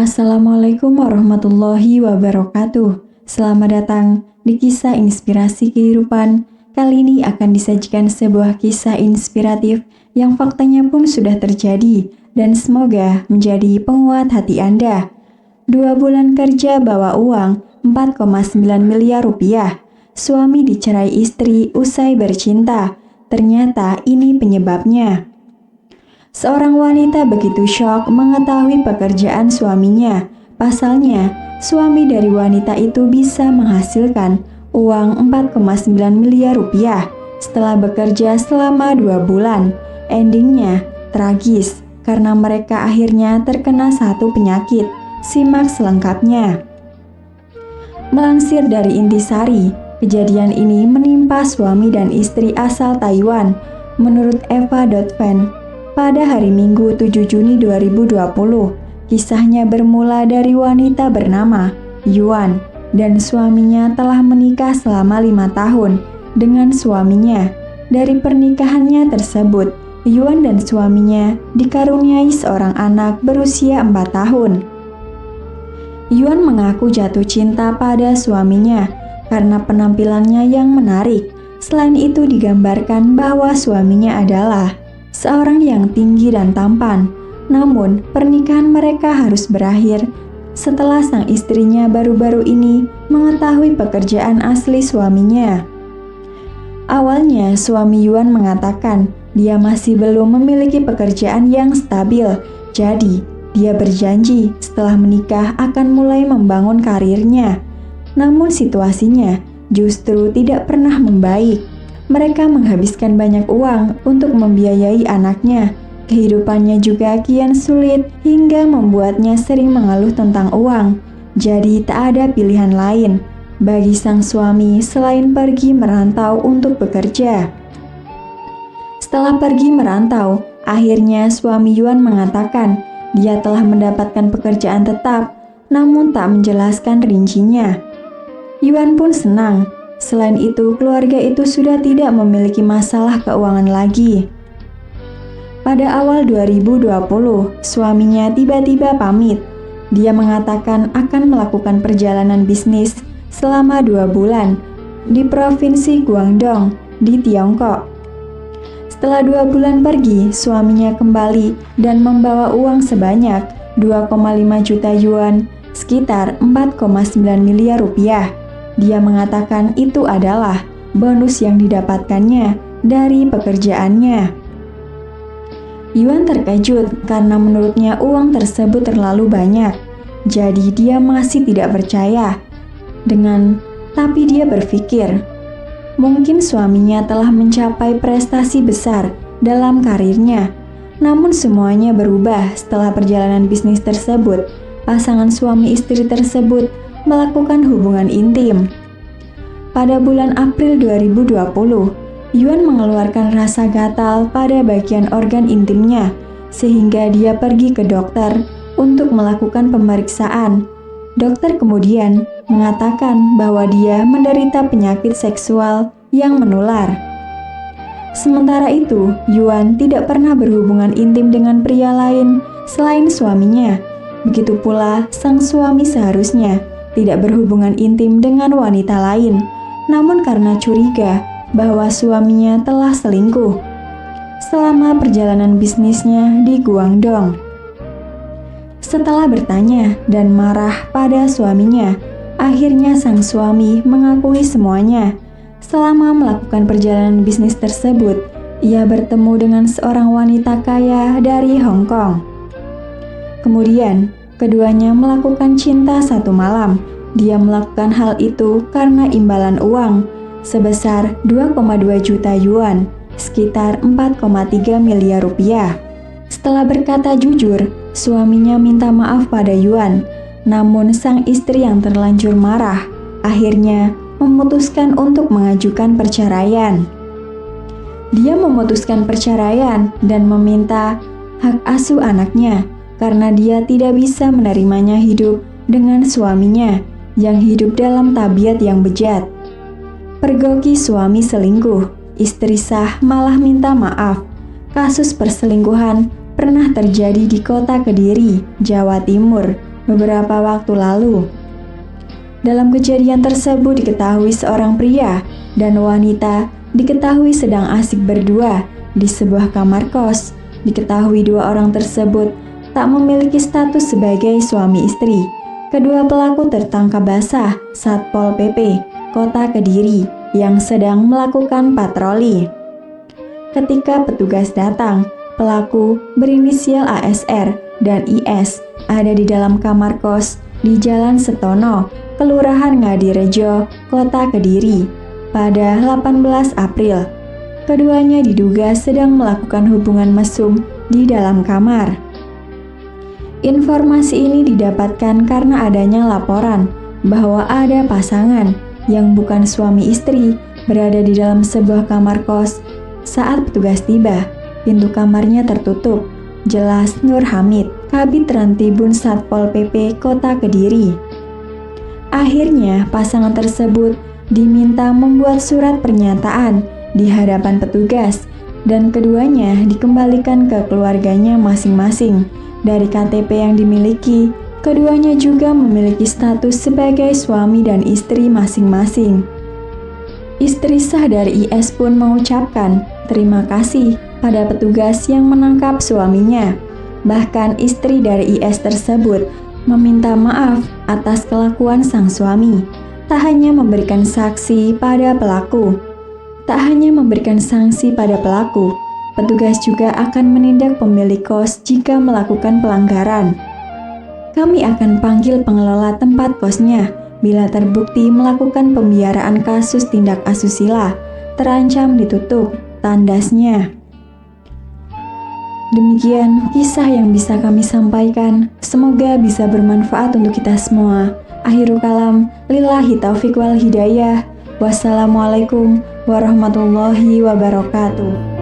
Assalamualaikum warahmatullahi wabarakatuh. Selamat datang di Kisah Inspirasi Kehidupan. Kali ini akan disajikan sebuah kisah inspiratif yang faktanya pun sudah terjadi dan semoga menjadi penguat hati Anda. 2 bulan kerja bawa uang 4,9 miliar rupiah. Suami dicerai istri usai bercinta. Ternyata ini penyebabnya. Seorang wanita begitu syok mengetahui pekerjaan suaminya. Pasalnya, suami dari wanita itu bisa menghasilkan uang 4,9 miliar rupiah setelah bekerja selama 2 bulan. Endingnya tragis karena mereka akhirnya terkena satu penyakit. Simak selengkapnya. Melansir dari Intisari, kejadian ini menimpa suami dan istri asal Taiwan. Menurut Eva.Van, pada hari Minggu 7 Juni 2020, kisahnya bermula dari wanita bernama Yuan dan suaminya telah menikah selama 5 tahun dengan suaminya. Dari pernikahannya tersebut, Yuan dan suaminya dikaruniai seorang anak berusia 4 tahun. Yuan mengaku jatuh cinta pada suaminya karena penampilannya yang menarik. Selain itu digambarkan bahwa suaminya adalah seorang yang tinggi dan tampan. Namun, pernikahan mereka harus berakhir setelah sang istrinya baru-baru ini mengetahui pekerjaan asli suaminya. Awalnya, suami Yuan mengatakan dia masih belum memiliki pekerjaan yang stabil. Jadi, dia berjanji setelah menikah akan mulai membangun karirnya. Namun situasinya justru tidak pernah membaik. Mereka menghabiskan banyak uang untuk membiayai anaknya. Kehidupannya juga kian sulit hingga membuatnya sering mengeluh tentang uang. Jadi tak ada pilihan lain bagi sang suami selain pergi merantau untuk bekerja. Setelah pergi merantau, akhirnya suami Yuan mengatakan dia telah mendapatkan pekerjaan tetap, namun tak menjelaskan rincinya. Yuan pun senang. Selain itu, keluarga itu sudah tidak memiliki masalah keuangan lagi. Pada awal 2020, suaminya tiba-tiba pamit. Dia mengatakan akan melakukan perjalanan bisnis selama 2 bulan di Provinsi Guangdong di Tiongkok. Setelah 2 bulan pergi, suaminya kembali dan membawa uang sebanyak 2,5 juta yuan, sekitar 4,9 miliar rupiah. Dia mengatakan itu adalah bonus yang didapatkannya dari pekerjaannya. Yuan terkejut karena menurutnya uang tersebut terlalu banyak. Jadi dia masih tidak percaya. Tapi dia berpikir, mungkin suaminya telah mencapai prestasi besar dalam karirnya. Namun semuanya berubah setelah perjalanan bisnis tersebut. Pasangan suami istri tersebut melakukan hubungan intim. Pada bulan April 2020, Yuan mengeluarkan rasa gatal pada bagian organ intimnya, sehingga dia pergi ke dokter untuk melakukan pemeriksaan. Dokter kemudian mengatakan bahwa dia menderita penyakit seksual yang menular. Sementara itu, Yuan tidak pernah berhubungan intim dengan pria lain selain suaminya. Begitu pula sang suami seharusnya tidak berhubungan intim dengan wanita lain, namun karena curiga bahwa suaminya telah selingkuh selama perjalanan bisnisnya di Guangdong. Setelah bertanya dan marah pada suaminya, akhirnya sang suami mengakui semuanya. Selama melakukan perjalanan bisnis tersebut, ia bertemu dengan seorang wanita kaya dari Hong Kong. Kemudian, keduanya melakukan cinta satu malam. Dia melakukan hal itu karena imbalan uang sebesar 2,2 juta yuan, sekitar 4,3 miliar rupiah. Setelah berkata jujur, suaminya minta maaf pada Yuan. Namun sang istri yang terlanjur marah akhirnya memutuskan untuk mengajukan perceraian. Dia memutuskan perceraian dan meminta hak asuh anaknya karena dia tidak bisa menerimanya hidup dengan suaminya yang hidup dalam tabiat yang bejat. Pergoki suami selingkuh, istri sah malah minta maaf. Kasus perselingkuhan pernah terjadi di kota Kediri, Jawa Timur. beberapa waktu lalu. Dalam kejadian tersebut diketahui seorang pria dan wanita diketahui sedang asik berdua di sebuah kamar kos. Diketahui dua orang tersebut tak memiliki status sebagai suami istri. Kedua pelaku tertangkap basah Satpol PP Kota Kediri yang sedang melakukan patroli. Ketika petugas datang, pelaku berinisial ASR dan IS ada di dalam kamar kos di Jalan Setono, Kelurahan Ngadirejo, Kota Kediri pada 18 April. Keduanya diduga sedang melakukan hubungan mesum di dalam kamar. Informasi ini didapatkan karena adanya laporan bahwa ada pasangan yang bukan suami istri berada di dalam sebuah kamar kos. Saat petugas tiba, pintu kamarnya tertutup. Jelas Nur Hamid, Kabid Rantibun Satpol PP Kota Kediri. Akhirnya, pasangan tersebut diminta membuat surat pernyataan di hadapan petugas dan keduanya dikembalikan ke keluarganya masing-masing. Dari KTP yang dimiliki, keduanya juga memiliki status sebagai suami dan istri masing-masing. Istri sah dari IS pun mengucapkan terima kasih pada petugas yang menangkap suaminya. Bahkan istri dari IS tersebut meminta maaf atas kelakuan sang suami. Tak hanya memberikan sanksi pada pelaku, petugas juga akan menindak pemilik kos jika melakukan pelanggaran. Kami akan panggil pengelola tempat kosnya bila terbukti melakukan pembiaraan kasus tindak asusila, terancam ditutup, tandasnya. Demikian kisah yang bisa kami sampaikan. Semoga bisa bermanfaat untuk kita semua. Akhirul kalam, lillahi taufiq wal hidayah. Wassalamualaikum warahmatullahi wabarakatuh.